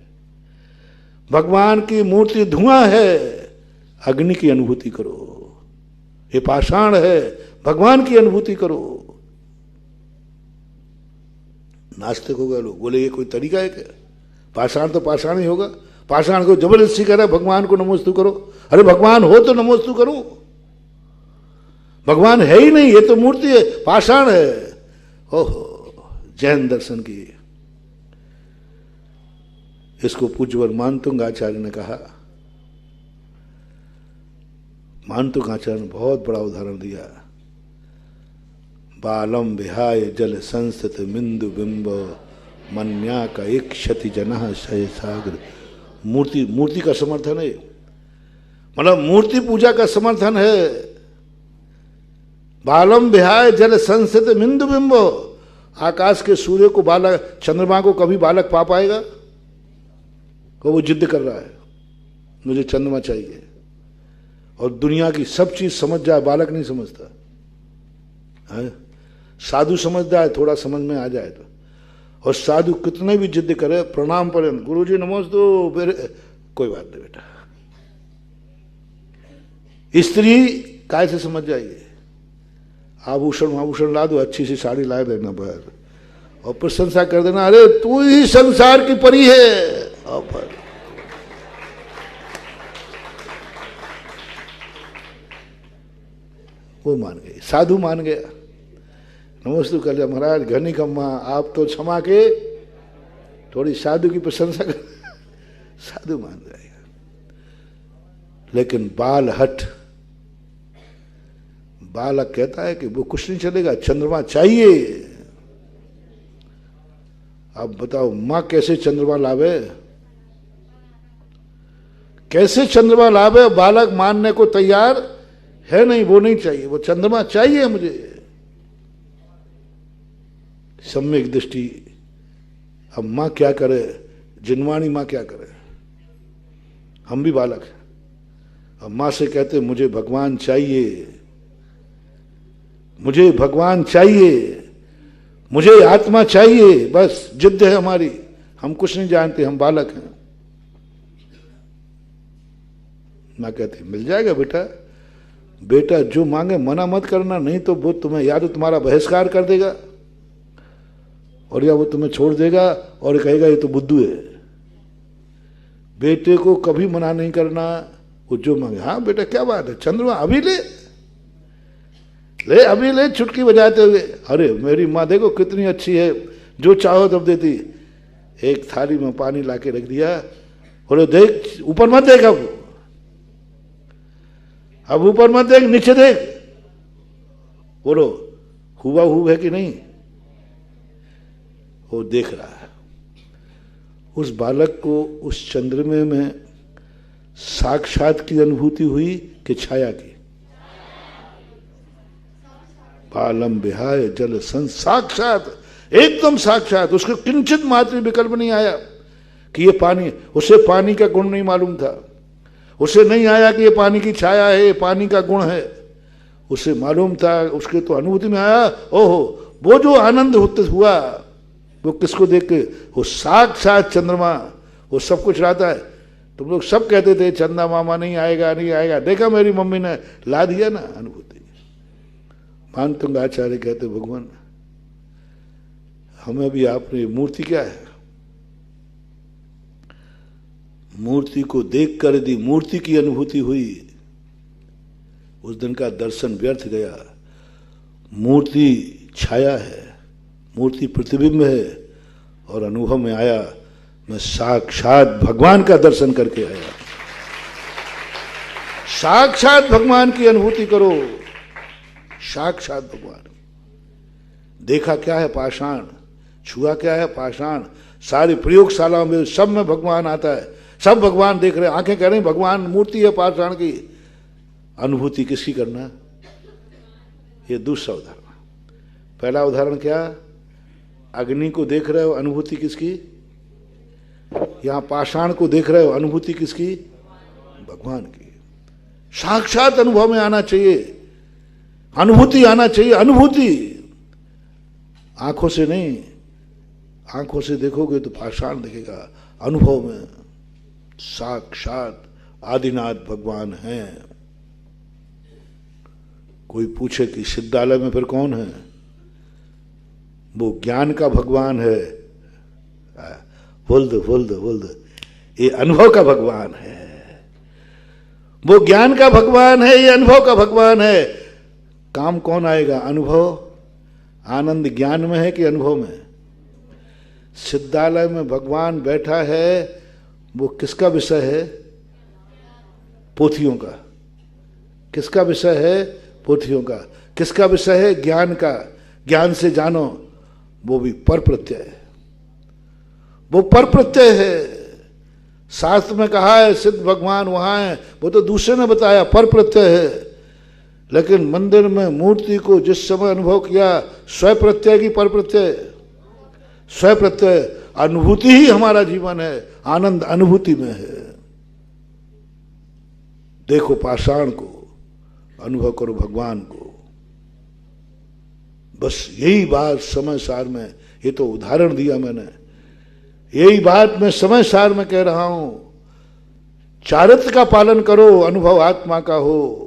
S1: भगवान की मूर्ति धुआं है, अग्नि की अनुभूति करो। ये पाषाण है, भगवान की अनुभूति करो। नास्तिक हो गए लोग, बोले ये कोई तरीका है क्या? पाषाण तो पाषाण ही होगा। पाषाण को जबरदस्ती कह रहा है भगवान को नमोस्तु करो। अरे भगवान हो तो नमोस्तु करो, भगवान है ही नहीं, ये तो मूर्ति है, पाषाण है। ओहो, जैन दर्शन की। इसको पूज्यवर मानतुंग आचार्य ने कहा। मानतुंग आचार्य ने बहुत बड़ा उदाहरण दिया। बालम विहाय जल संस्थित बिंदु बिंब मन्या का एक क्षति जना शय सागर। मूर्ति का समर्थन है, मतलब मूर्ति पूजा का समर्थन है। बालम विहाय जल संस्थित बिंदु बिंब, आकाश के सूर्य को बालक, चंद्रमा को कभी बालक पा पाएगा? तो वो जिद कर रहा है मुझे चंद्रमा चाहिए, और दुनिया की सब चीज समझ जाए, बालक नहीं समझता है। साधु समझता है, थोड़ा समझ में आ जाए तो। और साधु कितने भी जिद करे, प्रणाम पड़े, गुरुजी नमोस्तु, फिर कोई बात नहीं बेटा। स्त्री काय से समझ जाइए, आभूषण ला दो, अच्छी सी साड़ी ला देना बाहर, और प्रशंसा कर देना, अरे तू ही संसार की परी है। वो मान गई, साधु मान गया। नमस्तु कर लिया, महाराज घनी कम्मा आप तो क्षमा के, थोड़ी साधु की प्रशंसा कर, साधु मान जाएगा। लेकिन बाल हट, बालक कहता है कि वो कुछ नहीं चलेगा, चंद्रमा चाहिए। अब बताओ मां कैसे चंद्रमा लावे, कैसे चंद्रमा लावे? बालक मानने को तैयार है नहीं, वो नहीं चाहिए, वो चंद्रमा चाहिए मुझे। सम्यक दृष्टि। अब मां क्या करे, जिनवाणी मां क्या करे? हम भी बालक हैं। अब मां से कहते मुझे भगवान चाहिए, मुझे भगवान चाहिए, मुझे आत्मा चाहिए, बस जिद है हमारी। हम कुछ नहीं जानते, हम बालक हैं। मां कहती मिल जाएगा बेटा, बेटा जो मांगे मना मत करना, नहीं तो वो तुम्हें या तो तुम्हारा बहिष्कार कर देगा और या वो तुम्हें छोड़ देगा और कहेगा ये तो बुद्धू है। बेटे को कभी मना नहीं करना, वो जो मांगे। हाँ बेटा क्या बात है, चंद्रमा अभी ले ले, अभी ले, चुटकी बजाते हुए। अरे मेरी माँ देखो कितनी अच्छी है, जो चाहो तब देती। एक थाली में पानी लाके रख दिया, बोले देख ऊपर मत देख, अब ऊपर मत देख, नीचे देख। बोलो हुआ है कि नहीं? वो देख रहा है। उस बालक को उस चंद्रमे में साक्षात की अनुभूति हुई कि छाया की? बालम विहाय जल सन, साक्षात, एकदम साक्षात। उसको किंचित मात्र विकल्प नहीं आया कि ये पानी। उसे पानी का गुण नहीं मालूम था, उसे नहीं आया कि ये पानी की छाया है, ये पानी का गुण है। उसे मालूम था, उसके तो अनुभूति में आया, ओहो वो जो आनंद हुआ वो किसको देख के? वो साक्षात चंद्रमा, वो सब कुछ रहता है। तुम लोग सब कहते थे चंदा मामा नहीं आएगा, नहीं आएगा, देखा मेरी मम्मी ने ला दिया ना अनुभूति। मानतुंग आचार्य कहते भगवान हमें भी आपने मूर्ति क्या है, मूर्ति को देख कर यदि मूर्ति की अनुभूति हुई, उस दिन का दर्शन व्यर्थ गया। मूर्ति छाया है, मूर्ति प्रतिबिंब है, और अनुभव में आया मैं साक्षात भगवान का दर्शन करके आया। साक्षात भगवान की अनुभूति करो, साक्षात भगवान। देखा क्या है? पाषाण। छुआ क्या है? पाषाण। सारी प्रयोगशालाओं में सब में भगवान आता है, सब भगवान देख रहे हैं, आंखें कह रही भगवान मूर्ति है पाषाण की। अनुभूति किसकी करना? ये दूसरा उदाहरण। पहला उदाहरण क्या? अग्नि को देख रहे हो, अनुभूति किसकी? यहां पाषाण को देख रहे हो, अनुभूति किसकी? भगवान की। साक्षात अनुभव में आना चाहिए, अनुभूति आना चाहिए। अनुभूति आंखों से नहीं, आंखों से देखोगे तो पाषाण दिखेगा, अनुभव में साक्षात आदिनाथ भगवान हैं। कोई पूछे कि सिद्धालय में फिर कौन है? वो ज्ञान का भगवान है। बोल दो, ये अनुभव का भगवान है। वो ज्ञान का भगवान है, ये अनुभव का भगवान है। काम कौन आएगा? अनुभव। आनंद ज्ञान में है कि अनुभव में? सिद्धालय में भगवान बैठा है, वो किसका विषय है? पोथियों का। किसका विषय है? पोथियों का। किसका विषय है? ज्ञान का। ज्ञान से जानो, वो भी पर प्रत्यय है, वो पर प्रत्यय है। शास्त्र में कहा है सिद्ध भगवान वहां है, वो तो दूसरे ने बताया, पर प्रत्यय है। लेकिन मंदिर में मूर्ति को जिस समय अनुभव किया, स्व प्रत्यय की पर प्रत्यय, स्व प्रत्यय। अनुभूति ही हमारा जीवन है, आनंद अनुभूति में है। देखो पाषाण को, अनुभव करो भगवान को। बस यही बात समय सार में, ये तो उदाहरण दिया मैंने, यही बात मैं समय सार में कह रहा हूं। चारित्र का पालन करो, अनुभव आत्मा का हो।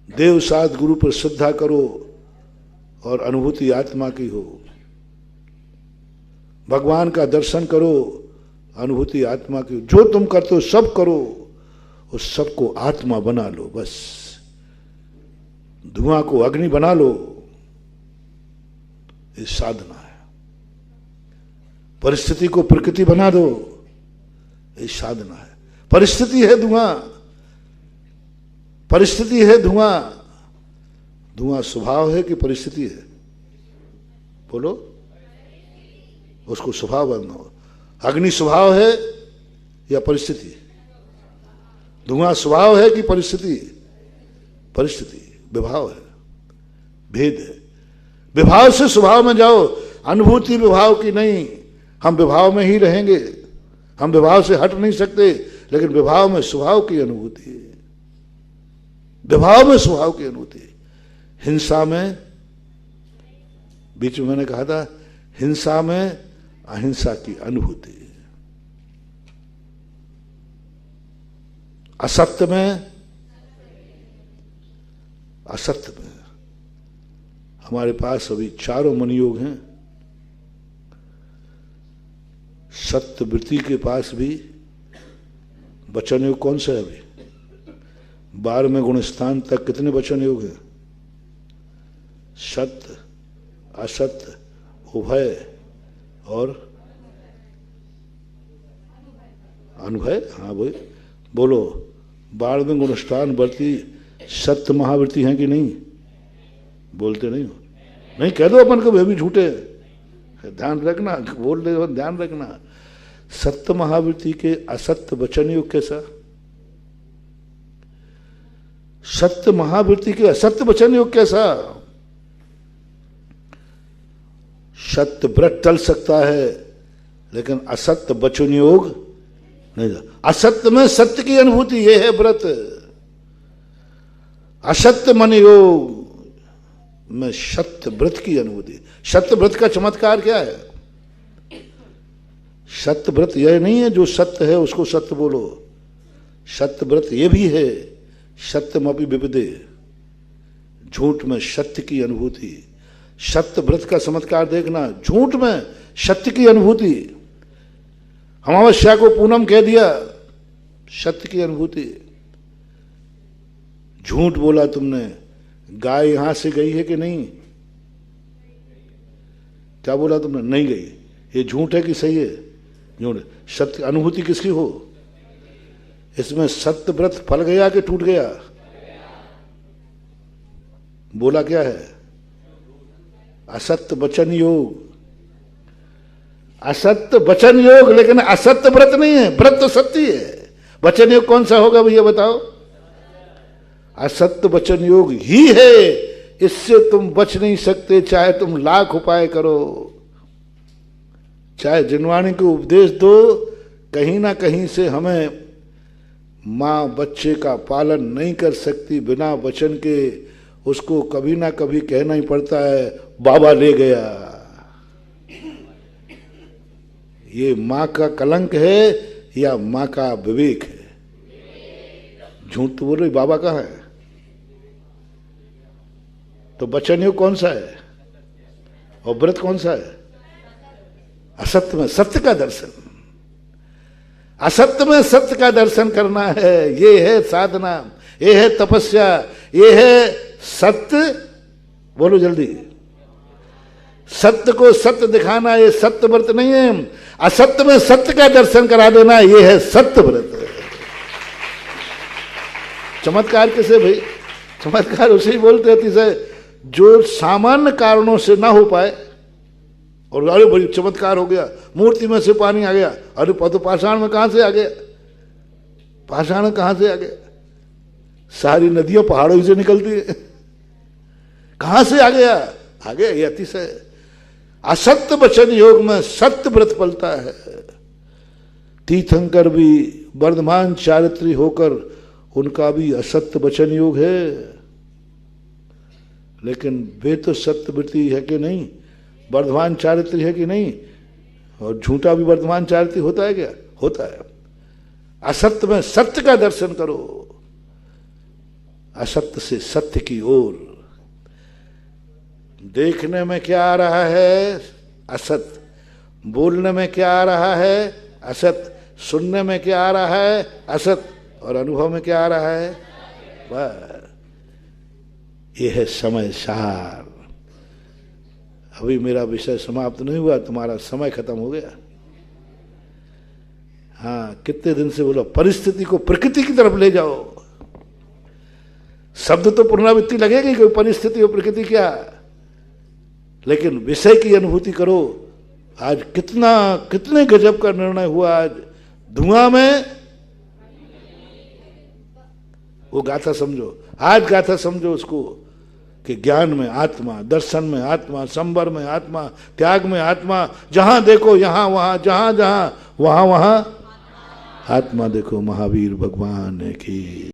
S1: देव साध गुरु पर श्रद्धा करो और अनुभूति आत्मा की हो। भगवान का दर्शन करो, अनुभूति आत्मा की। जो तुम करते हो सब करो, उस सबको आत्मा बना लो, बस धुआं को अग्नि बना लो। ये साधना है। परिस्थिति को प्रकृति बना दो, ये साधना है। परिस्थिति है धुआं, परिस्थिति है धुआं। धुआं स्वभाव है कि परिस्थिति है? बोलो, उसको स्वभाव बनाओ। अग्नि स्वभाव है या परिस्थिति? धुआं स्वभाव है कि परिस्थिति? परिस्थिति, विभाव है, भेद है। विभाव से स्वभाव में जाओ, अनुभूति विभाव की नहीं। हम विभाव में ही रहेंगे, हम विभाव से हट नहीं सकते, लेकिन विभाव में स्वभाव की अनुभूति है। विभाव में स्वभाव की अनुभूति। हिंसा में, बीच में मैंने कहा था, हिंसा में अहिंसा की अनुभूति, असत्य में, असत्य में। हमारे पास अभी चारों मन योग हैं। सत्य वृत्ति के पास भी वचन योग कौन सा है? अभी 12वें गुणस्थान तक कितने वचन योग हैं? सत्य, असत्य, उभय और अनुभय। हाँ भाई बोलो, 12वें गुणस्थान वृत्ति सत्य महावृत्ति हैं कि नहीं? बोलते नहीं हो? नहीं कह दो अपन को, वे भी झूठे। ध्यान रखना, बोल रहे हो ध्यान रखना। सत्य महावृत्ति के असत्य वचन योग कैसा? सत्य महावृत्ति के असत्य वचन योग कैसा? सत्य व्रत टल सकता है, लेकिन असत्य वचन योग नहीं। असत्य में सत्य की अनुभूति, यह है व्रत। असत्य मन योग में सत्य व्रत की अनुभूति। सत्य व्रत का चमत्कार क्या है? सत्य व्रत यह नहीं है जो सत्य है उसको सत्य बोलो। सत्य व्रत यह भी है, सत्यमपि विविदे, झूठ में सत्य की अनुभूति। सत्य व्रत का चमत्कार देखना, झूठ में सत्य की अनुभूति। अमावस्या को पूनम कह दिया, सत्य की अनुभूति। झूठ बोला तुमने, गाय यहां से गई है कि नहीं? क्या बोला तुमने? नहीं गई। ये झूठ है कि सही है? झूठ। सत्य अनुभूति किसकी हो? इसमें सत्य व्रत फल गया कि टूट गया? बोला क्या है? असत्य वचन योग। असत्य वचन योग, लेकिन असत्य व्रत नहीं है। व्रत तो सत्य है, वचन योग कौन सा होगा भैया बताओ? असत्य वचन योग ही है। इससे तुम बच नहीं सकते, चाहे तुम लाख उपाय करो, चाहे जिनवाणी को उपदेश दो। कहीं ना कहीं से हमें माँ बच्चे का पालन नहीं कर सकती बिना वचन के। उसको कभी ना कभी कहना ही पड़ता है, बाबा ले गया। ये माँ का कलंक है या माँ का विवेक है? झूठ तो बोल रही, बाबा कहाँ है? तो वचन योग कौन सा है और व्रत कौन सा है? असत्य में सत्य का दर्शन। असत्य में सत्य का दर्शन करना है, ये है साधना, ये है तपस्या, ये है सत्य। बोलो जल्दी, सत्य को सत्य दिखाना, ये सत्य व्रत नहीं है। असत्य में सत्य का दर्शन करा देना, ये है सत्य व्रत। चमत्कार किसे भाई? चमत्कार उसे ही बोलते हैं जिसे जो सामान्य कारणों से ना हो पाए। और अरे बड़ी चमत्कार हो गया, मूर्ति में से पानी आ गया। अरे तो पाषाण में कहां से आ गया? पाषाण कहां से आ गया? सारी नदियां पहाड़ों से निकलती है, कहां से आ गया? आ गया। ये अतिशय। असत्य वचन योग में सत्य व्रत पलता है। तीर्थंकर भी वर्धमान चारित्री होकर, उनका भी असत्य वचन योग है, लेकिन वे तो सत्यवृत्ति है कि नहीं? वर्धमान चारित्री है कि नहीं? और झूठा भी वर्धमान चारित्री होता है क्या? होता है। असत्य में सत्य का दर्शन करो, असत्य से सत्य की ओर। देखने में क्या आ रहा है? असत। बोलने में क्या आ रहा है? असत। सुनने में क्या आ रहा है? असत। और अनुभव में क्या आ रहा है? बस ये है समय सार। अभी मेरा विषय समाप्त नहीं हुआ, तुम्हारा समय खत्म हो गया। हाँ, कितने दिन से बोलो परिस्थिति को प्रकृति की तरफ ले जाओ। शब्द तो पुनरावृत्ति लगेगी कोई परिस्थिति हो प्रकृति क्या, लेकिन विषय की अनुभूति करो। आज कितने गजब का निर्णय हुआ। आज धुआं में वो गाथा समझो, आज गाथा समझो उसको कि ज्ञान में आत्मा, दर्शन में आत्मा, संवर में आत्मा, त्याग में आत्मा, जहां देखो यहां वहां, जहां जहां वहां वहां आत्मा देखो। महावीर भगवान की